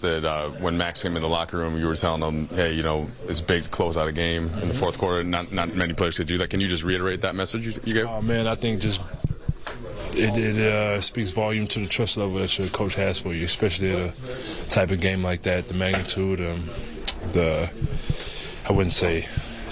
that when Max came in the locker room, you were telling him, hey, you know, it's big to close out a game in the fourth quarter. Not many players could do that. Can you just reiterate that message you gave? Oh, man, I think just it speaks volume to the trust level that your coach has for you, especially at a type of game like that, the magnitude, I wouldn't say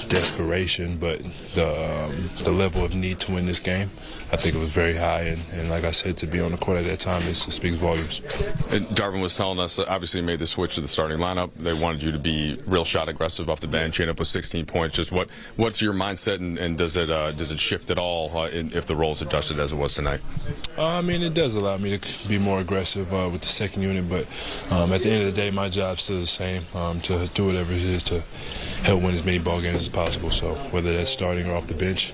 desperation, but the level of need to win this game, I think it was very high. And like I said, to be on the court at that time, it speaks volumes. And Darvin was telling us, obviously, you made the switch to the starting lineup. They wanted you to be real shot aggressive off the bench. You end up with 16 points. Just what's your mindset, and does it shift at all if the role's adjusted as it was tonight? I mean, it does allow me to be more aggressive with the second unit, but at the end of the day, my job's still the same, to do whatever it is to help win as many ball games as possible. So whether that's starting or off the bench,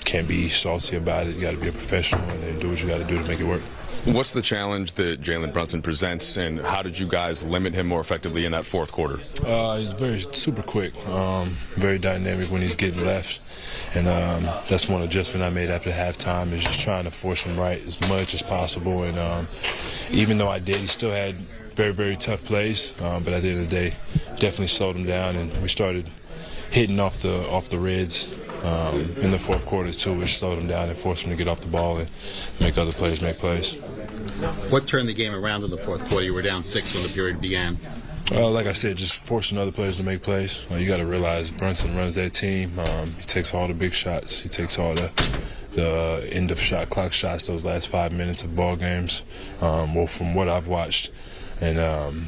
can't be salty about it. You got to be a professional and then do what you got to do to make it work. What's the challenge that Jalen Brunson presents, and how did you guys limit him more effectively in that fourth quarter? He's super quick, very dynamic when he's getting left. And that's one adjustment I made after halftime, is just trying to force him right as much as possible. And even though I did, he still had very, very tough plays. But at the end of the day, definitely slowed him down, and we started hitting off the reds in the fourth quarter too, which slowed him down and forced him to get off the ball and make other players make plays. What turned the game around in the fourth quarter? You were down 6 when the period began. Like I said, just forcing other players to make plays. You got to realize Brunson runs that team. He takes all the big shots. He takes all the end of shot clock shots, those last 5 minutes of ball games. Well, from what I've watched, and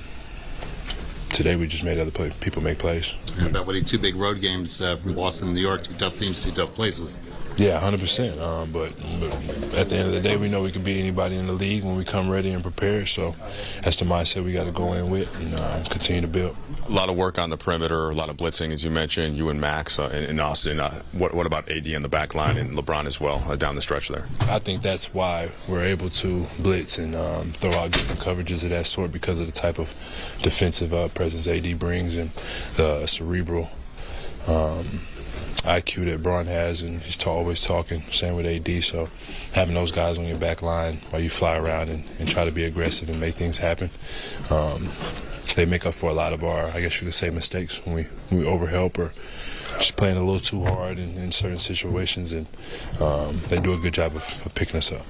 today we just made other people make plays. How about winning 2 big road games from Boston and New York? 2 tough teams, 2 tough places. Yeah, 100%. But at the end of the day, we know we can beat anybody in the league when we come ready and prepared. So that's the mindset we got to go in with and continue to build. A lot of work on the perimeter, a lot of blitzing, as you mentioned, you and Max in Austin. What about AD on the back line and LeBron as well down the stretch there? I think that's why we're able to blitz and throw out different coverages of that sort, because of the type of defensive presence AD brings and the cerebral IQ that Bron has, and he's always talking. Same with AD. So having those guys on your back line while you fly around and try to be aggressive and make things happen, they make up for a lot of our, I guess you could say, mistakes when we overhelp or just playing a little too hard in certain situations, and they do a good job of picking us up.